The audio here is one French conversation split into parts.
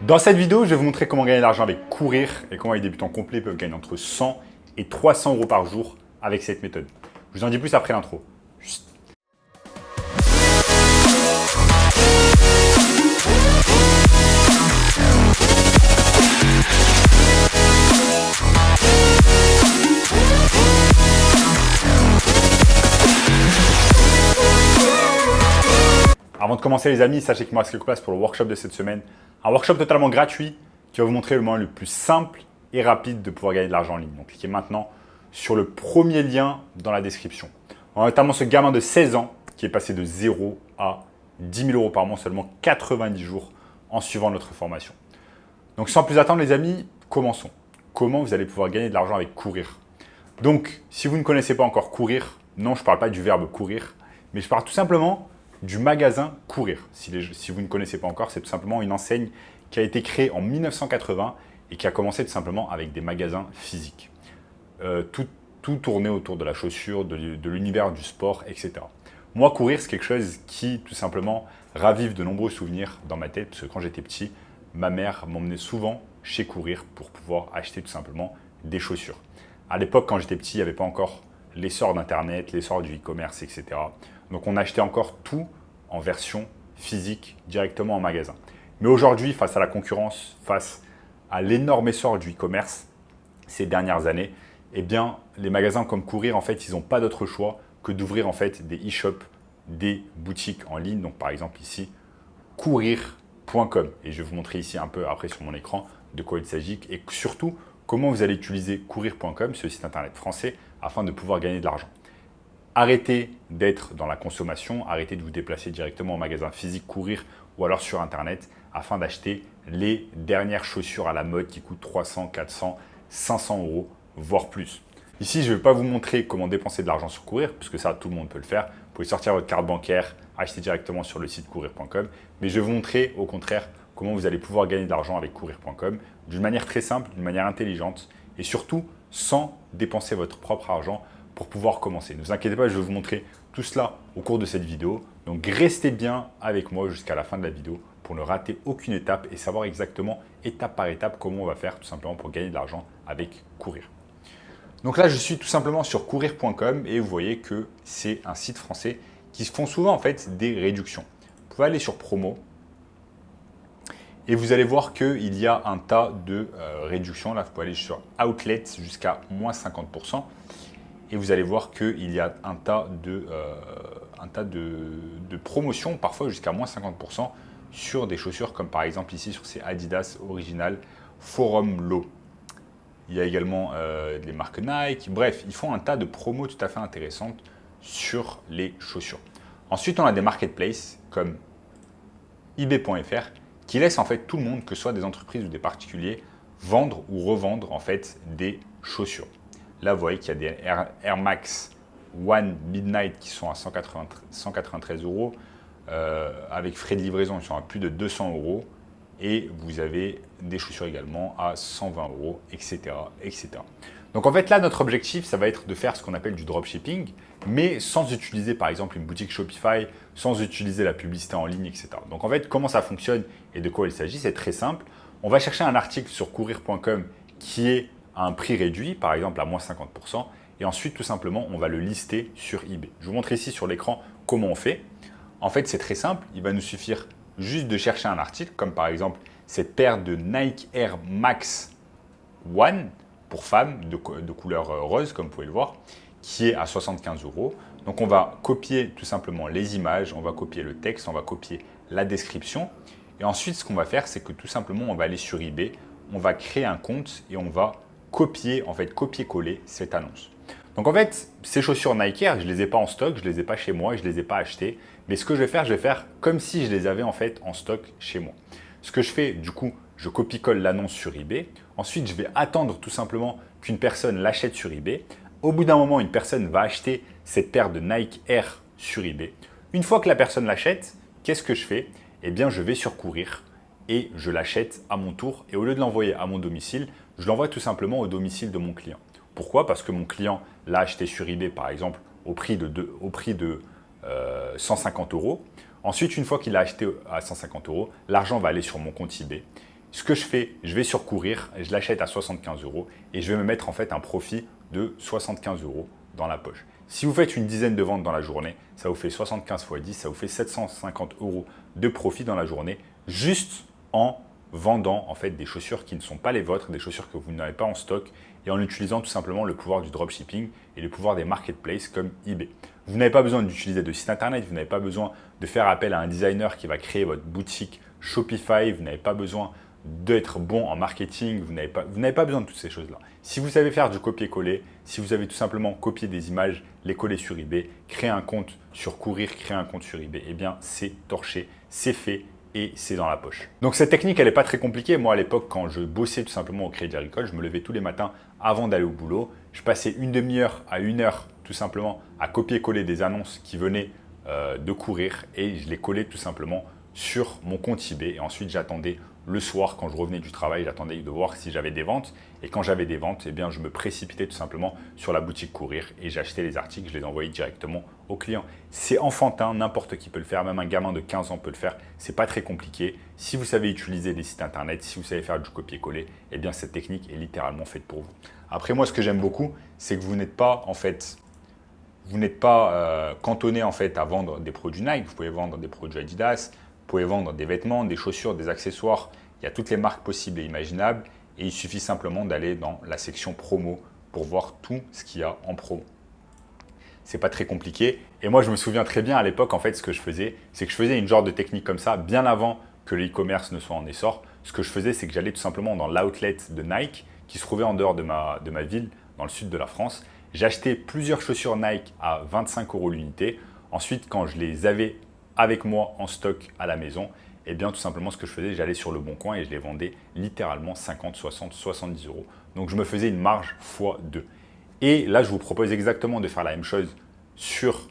Dans cette vidéo, je vais vous montrer comment gagner de l'argent avec courir et comment les débutants complets peuvent gagner entre 100 et 300 euros par jour avec cette méthode. Je vous en dis plus après l'intro. Avant de commencer les amis, sachez qu'il me reste quelques places pour le workshop de cette semaine. Un workshop totalement gratuit qui va vous montrer le moyen le plus simple et rapide de pouvoir gagner de l'argent en ligne. Donc cliquez maintenant sur le premier lien dans la description. On a notamment ce gamin de 16 ans qui est passé de 0 à 10 000 euros par mois en seulement 90 jours en suivant notre formation. Donc sans plus attendre les amis, commençons. Comment vous allez pouvoir gagner de l'argent avec courir? Donc si vous ne connaissez pas encore courir, non je ne parle pas du verbe courir, mais je parle tout simplement du magasin Courir. Si vous ne connaissez pas encore, c'est tout simplement une enseigne qui a été créée en 1980 et qui a commencé tout simplement avec des magasins physiques. Tout tourné autour de la chaussure, de l'univers du sport, etc. Moi, courir, c'est quelque chose qui, tout simplement, ravive de nombreux souvenirs dans ma tête, parce que quand j'étais petit, ma mère m'emmenait souvent chez Courir pour pouvoir acheter tout simplement des chaussures. À l'époque, quand j'étais petit, il n'y avait pas encore l'essor d'Internet, l'essor du e-commerce, etc. Donc, on achetait encore tout en version physique directement en magasin. Mais aujourd'hui, face à la concurrence, face à l'énorme essor du e-commerce ces dernières années, eh bien, les magasins comme Courir, en fait, ils n'ont pas d'autre choix que d'ouvrir en fait des e-shops, des boutiques en ligne. Donc, par exemple, ici, courir.com. Et je vais vous montrer ici un peu après sur mon écran de quoi il s'agit et surtout comment vous allez utiliser courir.com, ce site internet français, afin de pouvoir gagner de l'argent. Arrêtez d'être dans la consommation, arrêtez de vous déplacer directement au magasin physique, courir ou alors sur internet afin d'acheter les dernières chaussures à la mode qui coûtent 300, 400, 500 euros, voire plus. Ici, je ne vais pas vous montrer comment dépenser de l'argent sur courir, puisque ça, tout le monde peut le faire. Vous pouvez sortir votre carte bancaire, acheter directement sur le site courir.com. Mais je vais vous montrer au contraire comment vous allez pouvoir gagner de l'argent avec courir.com d'une manière très simple, d'une manière intelligente et surtout sans dépenser votre propre argent pour pouvoir commencer. Ne vous inquiétez pas, je vais vous montrer tout cela au cours de cette vidéo. Donc restez bien avec moi jusqu'à la fin de la vidéo pour ne rater aucune étape et savoir exactement étape par étape comment on va faire tout simplement pour gagner de l'argent avec courir. Donc là, je suis tout simplement sur courir.com et vous voyez que c'est un site français qui se font souvent en fait des réductions. Vous pouvez aller sur promo et vous allez voir qu'il y a un tas de réductions. Là, vous pouvez aller sur outlet jusqu'à moins 50%. Et vous allez voir qu'il y a un tas de promotions, parfois jusqu'à moins 50% sur des chaussures comme par exemple ici sur ces Adidas Original Forum Low. Il y a également des marques Nike. Bref, ils font un tas de promos tout à fait intéressantes sur les chaussures. Ensuite, on a des marketplaces comme eBay.fr qui laissent en fait tout le monde, que ce soit des entreprises ou des particuliers, vendre ou revendre en fait des chaussures. Là, vous voyez qu'il y a des Air Max One Midnight qui sont à 193 euros. Avec frais de livraison, ils sont à plus de 200 euros. Et vous avez des chaussures également à 120 euros, etc., etc. Donc en fait, là, notre objectif, ça va être de faire ce qu'on appelle du dropshipping, mais sans utiliser par exemple une boutique Shopify, sans utiliser la publicité en ligne, etc. Donc en fait, comment ça fonctionne et de quoi il s'agit, c'est très simple. On va chercher un article sur courir.com qui est à un prix réduit, par exemple à moins 50%, et ensuite tout simplement on va le lister sur eBay. Je vous montre ici sur l'écran comment on fait. En fait c'est très simple, il va nous suffire juste de chercher un article, comme par exemple cette paire de Nike Air Max One pour femmes de couleur rose comme vous pouvez le voir, qui est à 75 euros. Donc on va copier tout simplement les images, on va copier le texte, on va copier la description, et ensuite ce qu'on va faire c'est que tout simplement on va aller sur eBay, on va créer un compte et on va copier-coller cette annonce. Donc en fait, ces chaussures Nike Air, je ne les ai pas en stock, je ne les ai pas chez moi, je ne les ai pas achetées. Mais ce que je vais faire comme si je les avais en fait en stock chez moi. Ce que je fais, du coup, je copie-colle l'annonce sur eBay. Ensuite, je vais attendre tout simplement qu'une personne l'achète sur eBay. Au bout d'un moment, une personne va acheter cette paire de Nike Air sur eBay. Une fois que la personne l'achète, qu'est-ce que je fais? Eh bien, je vais sur Courir et je l'achète à mon tour. Et au lieu de l'envoyer à mon domicile, je l'envoie tout simplement au domicile de mon client. Pourquoi? Parce que mon client l'a acheté sur eBay, par exemple, au prix de 150 euros. Ensuite, une fois qu'il l'a acheté à 150 euros, l'argent va aller sur mon compte eBay. Ce que je fais, je vais sur Courir, je l'achète à 75 € et je vais me mettre en fait un profit de 75 € dans la poche. Si vous faites une dizaine de ventes dans la journée, ça vous fait 75 x 10, ça vous fait 750 € de profit dans la journée, juste en vendant en fait des chaussures qui ne sont pas les vôtres, des chaussures que vous n'avez pas en stock et en utilisant tout simplement le pouvoir du dropshipping et le pouvoir des marketplaces comme eBay. Vous n'avez pas besoin d'utiliser de site internet, vous n'avez pas besoin de faire appel à un designer qui va créer votre boutique Shopify, vous n'avez pas besoin d'être bon en marketing, vous n'avez pas besoin de toutes ces choses-là. Si vous savez faire du copier-coller, si vous avez tout simplement copié des images, les coller sur eBay, créer un compte sur Courir, créer un compte sur eBay, eh bien c'est torché, c'est fait et c'est dans la poche. Donc cette technique, elle n'est pas très compliquée. Moi, à l'époque, quand je bossais tout simplement au Crédit Agricole, je me levais tous les matins avant d'aller au boulot. Je passais une demi-heure à 1 heure tout simplement à copier-coller des annonces qui venaient de Courir et je les collais tout simplement sur mon compte eBay. Et ensuite, j'attendais le soir, quand je revenais du travail, j'attendais de voir si j'avais des ventes. Et quand j'avais des ventes, eh bien, je me précipitais tout simplement sur la boutique Courir et j'achetais les articles, je les envoyais directement aux clients. C'est enfantin, n'importe qui peut le faire, même un gamin de 15 ans peut le faire. C'est pas très compliqué. Si vous savez utiliser des sites internet, si vous savez faire du copier-coller, eh bien, cette technique est littéralement faite pour vous. Après, moi, ce que j'aime beaucoup, c'est que vous n'êtes pas cantonné en fait à vendre des produits Nike. Vous pouvez vendre des produits Adidas. Vous pouvez vendre des vêtements, des chaussures, des accessoires. Il y a toutes les marques possibles et imaginables. Et il suffit simplement d'aller dans la section promo pour voir tout ce qu'il y a en promo. C'est pas très compliqué. Et moi, je me souviens très bien à l'époque, en fait, ce que je faisais, c'est que je faisais une genre de technique comme ça, bien avant que le e-commerce ne soit en essor. Ce que je faisais, c'est que j'allais tout simplement dans l'outlet de Nike, qui se trouvait en dehors de ma ville, dans le sud de la France. J'achetais plusieurs chaussures Nike à 25 € l'unité. Ensuite, quand je les avais avec moi en stock à la maison, eh bien tout simplement ce que je faisais, j'allais sur le bon coin et je les vendais littéralement 50, 60, 70 €. Donc je me faisais une marge x2. Et là, je vous propose exactement de faire la même chose sur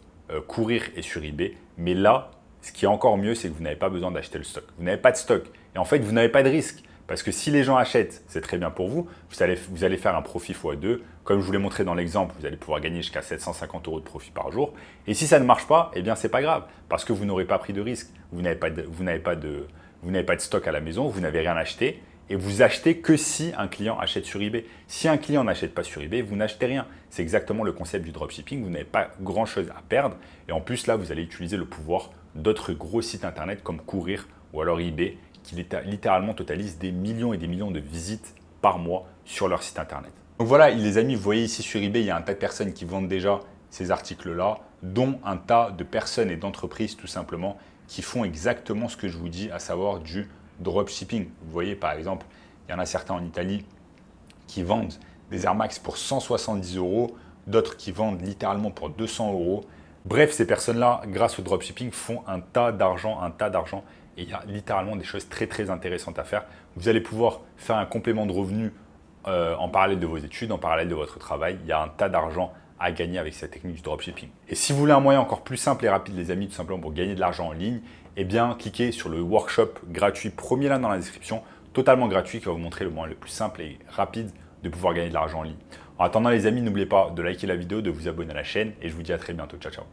Courir et sur eBay. Mais là, ce qui est encore mieux, c'est que vous n'avez pas besoin d'acheter le stock. Vous n'avez pas de stock. Et en fait, vous n'avez pas de risque. Parce que si les gens achètent, c'est très bien pour vous. Vous allez faire un profit x2. Comme je vous l'ai montré dans l'exemple, vous allez pouvoir gagner jusqu'à 750 € de profit par jour. Et si ça ne marche pas, eh bien, ce n'est pas grave. Parce que vous n'aurez pas pris de risque. Vous n'avez pas de stock à la maison, vous n'avez rien acheté. Et vous achetez que si un client achète sur eBay. Si un client n'achète pas sur eBay, vous n'achetez rien. C'est exactement le concept du dropshipping. Vous n'avez pas grand-chose à perdre. Et en plus, là, vous allez utiliser le pouvoir d'autres gros sites internet comme Courir ou alors eBay, qui littéralement totalisent des millions et des millions de visites par mois sur leur site internet. Donc voilà, les amis, vous voyez ici sur eBay, il y a un tas de personnes qui vendent déjà ces articles-là, dont un tas de personnes et d'entreprises tout simplement qui font exactement ce que je vous dis, à savoir du dropshipping. Vous voyez par exemple, il y en a certains en Italie qui vendent des Air Max pour 170 €, d'autres qui vendent littéralement pour 200 €. Bref, ces personnes-là, grâce au dropshipping, font un tas d'argent. Et il y a littéralement des choses très très intéressantes à faire. Vous allez pouvoir faire un complément de revenus en parallèle de vos études, en parallèle de votre travail. Il y a un tas d'argent à gagner avec cette technique du dropshipping. Et si vous voulez un moyen encore plus simple et rapide, les amis, tout simplement pour gagner de l'argent en ligne, eh bien, cliquez sur le workshop gratuit, premier lien dans la description, totalement gratuit, qui va vous montrer le moyen le plus simple et rapide de pouvoir gagner de l'argent en ligne. En attendant, les amis, n'oubliez pas de liker la vidéo, de vous abonner à la chaîne et je vous dis à très bientôt. Ciao, ciao.